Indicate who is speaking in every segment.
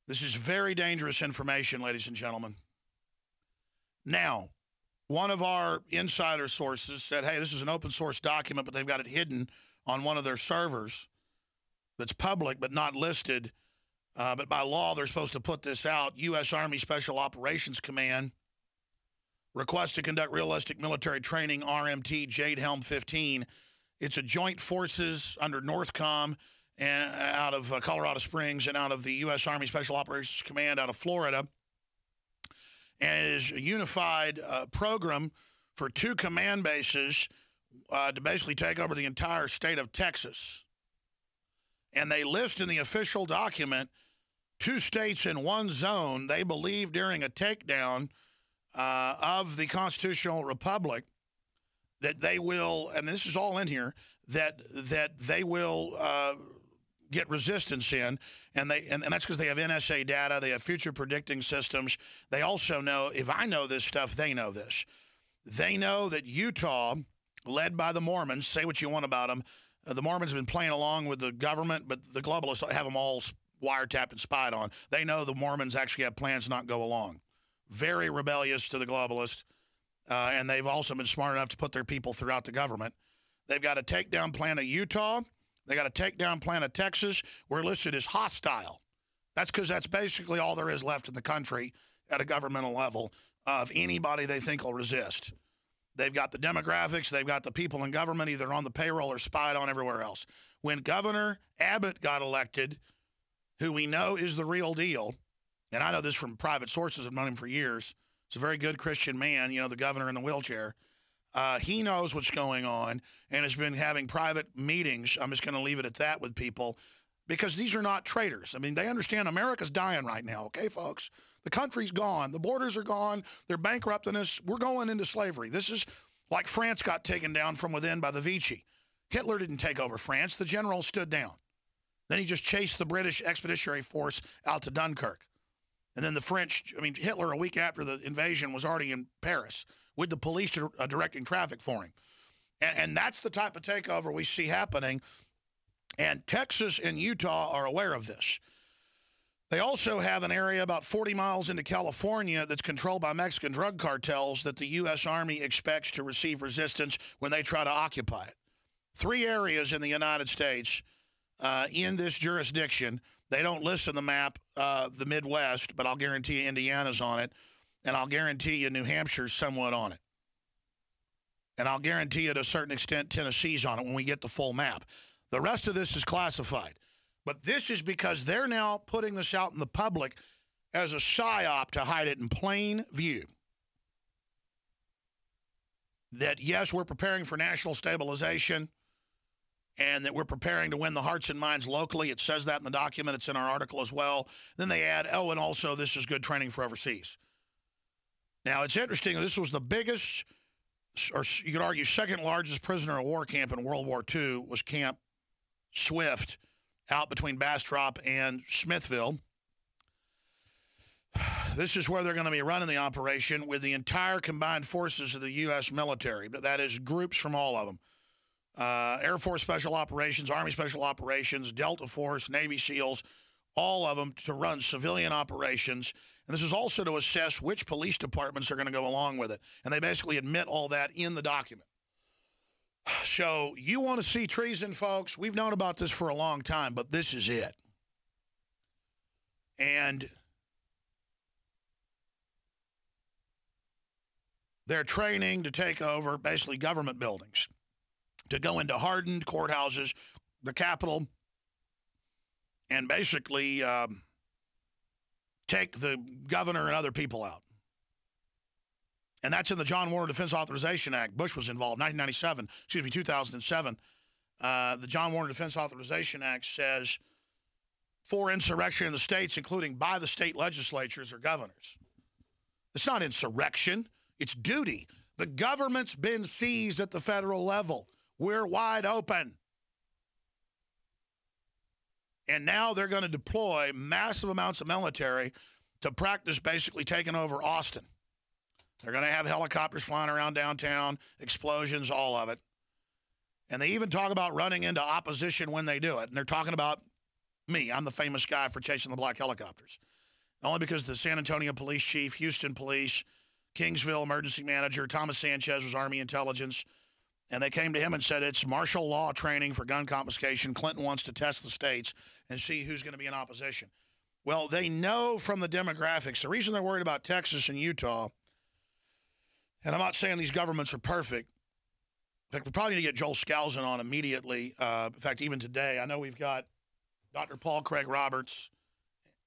Speaker 1: This is very dangerous information, ladies and gentlemen. Now, one of our insider sources said, hey, this is an open source document, but they've got it hidden on one of their servers that's public but not listed. But by law, they're supposed to put this out. U.S. Army Special Operations Command request to conduct realistic military training, RMT Jade Helm 15. It's a joint forces under NORTHCOM and out of Colorado Springs and out of the U.S. Army Special Operations Command out of Florida. And it is a unified program for 2 command bases to basically take over the entire state of Texas. And they list in the official document 2 states in 1 zone they believe during a takedown of the constitutional republic that they will, and this is all in here, that they will get resistance in, and that's because they have NSA data, they have future predicting systems. They also know, if I know this stuff, they know this. They know that Utah, led by the Mormons, say what you want about them, the Mormons have been playing along with the government, but the globalists have them all wiretapped and spied on. They know the Mormons actually have plans to not go along. Very rebellious to the globalists, and they've also been smart enough to put their people throughout the government. They've got a takedown plan of Utah. They got a takedown plan of Texas. We're listed as hostile. That's because that's basically all there is left in the country at a governmental level of anybody they think will resist. They've got the demographics. They've got the people in government either on the payroll or spied on everywhere else. When Governor Abbott got elected, who we know is the real deal, and I know this from private sources, I've known him for years. He's a very good Christian man, you know, the governor in the wheelchair. He knows what's going on and has been having private meetings. I'm just going to leave it at that with people because these are not traitors. I mean, they understand America's dying right now, okay, folks? The country's gone. The borders are gone. They're bankrupting us. We're going into slavery. This is like France got taken down from within by the Vichy. Hitler didn't take over France. The general stood down. Then he just chased the British Expeditionary Force out to Dunkirk. And then the French, I mean, Hitler, a week after the invasion, was already in Paris with the police directing traffic for him. And that's the type of takeover we see happening. And Texas and Utah are aware of this. They also have an area about 40 miles into California that's controlled by Mexican drug cartels that the U.S. Army expects to receive resistance when they try to occupy it. 3 areas in the United States in this jurisdiction. They don't list on the map the Midwest, but I'll guarantee you Indiana's on it, and I'll guarantee you New Hampshire's somewhat on it. And I'll guarantee you to a certain extent Tennessee's on it when we get the full map. The rest of this is classified. But this is because they're now putting this out in the public as a psyop to hide it in plain view. That, yes, we're preparing for national stabilization and that we're preparing to win the hearts and minds locally. It says that in the document. It's in our article as well. Then they add, oh, and also this is good training for overseas. Now, it's interesting. This was the biggest, or you could argue second largest prisoner of war camp in World War II was Camp Swift out between Bastrop and Smithville. This is where they're going to be running the operation with the entire combined forces of the U.S. military, but that is groups from all of them. Air Force Special Operations, Army Special Operations, Delta Force, Navy SEALs, all of them to run civilian operations. And this is also to assess which police departments are going to go along with it. And they basically admit all that in the document. So you want to see treason, folks? We've known about this for a long time, but this is it. And they're training to take over basically government buildings, to go into hardened courthouses, the Capitol, and basically take the governor and other people out. And that's in the John Warner Defense Authorization Act. Bush was involved, 2007. The John Warner Defense Authorization Act says for insurrection in the states, including by the state legislatures or governors. It's not insurrection. It's duty. The government's been seized at the federal level. We're wide open. And now they're going to deploy massive amounts of military to practice basically taking over Austin. They're going to have helicopters flying around downtown, explosions, all of it. And they even talk about running into opposition when they do it. And they're talking about me. I'm the famous guy for chasing the black helicopters. only because the San Antonio police chief, Houston police, Kingsville emergency manager, Thomas Sanchez was Army intelligence, and they came to him and said, it's martial law training for gun confiscation. Clinton wants to test the states and see who's going to be in opposition. Well, they know from the demographics, the reason they're worried about Texas and Utah, and I'm not saying these governments are perfect. In fact, we probably need to get Joel Skousen on immediately. In fact, even today, I know we've got Dr. Paul Craig Roberts,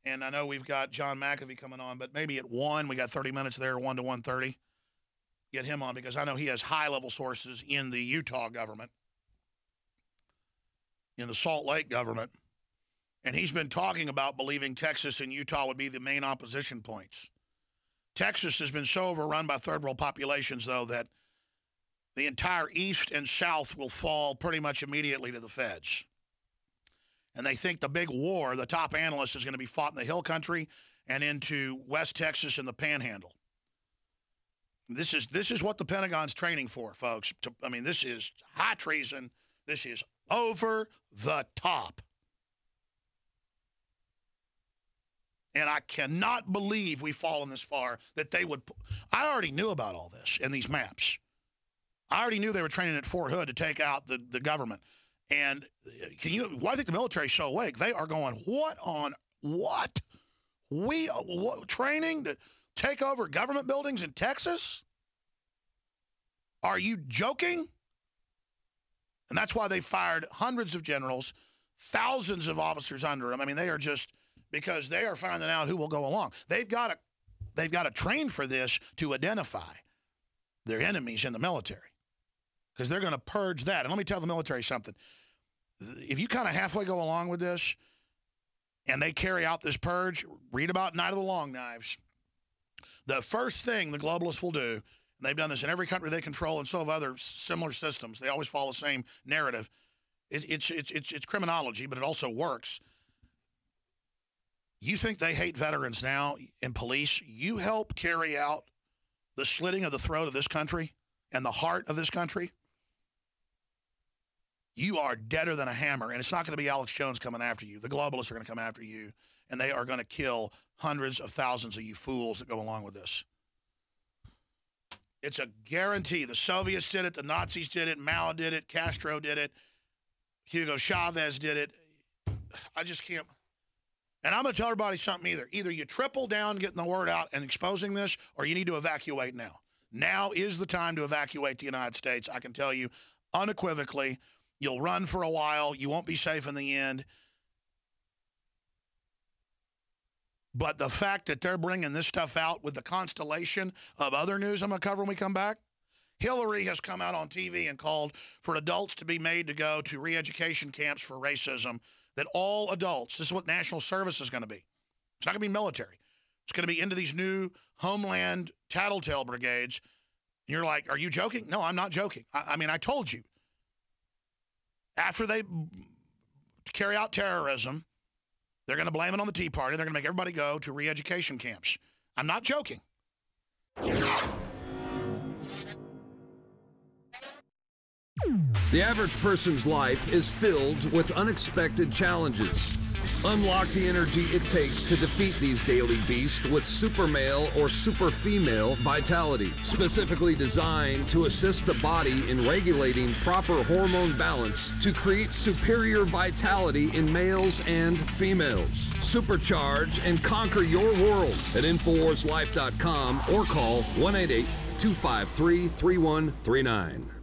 Speaker 1: and I know we've got John McAfee coming on, but maybe at 1, we got 30 minutes there, 1 to 1:30. Get him on because I know he has high-level sources in the Utah government, in the Salt Lake government, and he's been talking about believing Texas and Utah would be the main opposition points. Texas has been so overrun by third-world populations, though, that the entire East and South will fall pretty much immediately to the feds. And they think the big war, the top analyst, is going to be fought in the Hill Country and into West Texas and the Panhandle. This is what the Pentagon's training for, folks. I mean, this is high treason. This is over the top. And I cannot believe we've fallen this far that they would. I already knew about all this in these maps. I already knew they were training at Fort Hood to take out the government. And why do you think the military is so awake? They are going, what? Training to take over government buildings in Texas? Are you joking? And that's why they fired hundreds of generals, thousands of officers under them. I mean, they are just, because they are finding out who will go along. They've got to train for this to identify their enemies in the military, because they're going to purge that. And let me tell the military something. If you kind of halfway go along with this and they carry out this purge, read about Night of the Long Knives. The first thing the globalists will do, and they've done this in every country they control and so have other similar systems, they always follow the same narrative. It's criminology, but it also works. You think they hate veterans now in police? You help carry out the slitting of the throat of this country and the heart of this country? You are deader than a hammer, and it's not going to be Alex Jones coming after you. The globalists are going to come after you, and they are going to kill hundreds of thousands of you fools that go along with this. It's a guarantee. The Soviets did it. The Nazis did it. Mao did it. Castro did it. Hugo Chavez did it. I just can't. And I'm going to tell everybody something either. Either you triple down getting the word out and exposing this, or you need to evacuate now. Now is the time to evacuate the United States. I can tell you unequivocally. You'll run for a while. You won't be safe in the end. But the fact that they're bringing this stuff out with the constellation of other news I'm going to cover when we come back. Hillary has come out on TV and called for adults to be made to go to re-education camps for racism, that all adults, this is what national service is going to be. It's not going to be military. It's going to be into these new homeland tattletale brigades. And you're like, are you joking? No, I'm not joking. I mean, I told you. After they carry out terrorism, they're going to blame it on the Tea Party. They're going to make everybody go to re-education camps. I'm not joking.
Speaker 2: The average person's life is filled with unexpected challenges. Unlock the energy it takes to defeat these daily beasts with Super Male or Super Female Vitality, specifically designed to assist the body in regulating proper hormone balance to create superior vitality in males and females. Supercharge and conquer your world at InfoWarsLife.com or call 188-253-3139.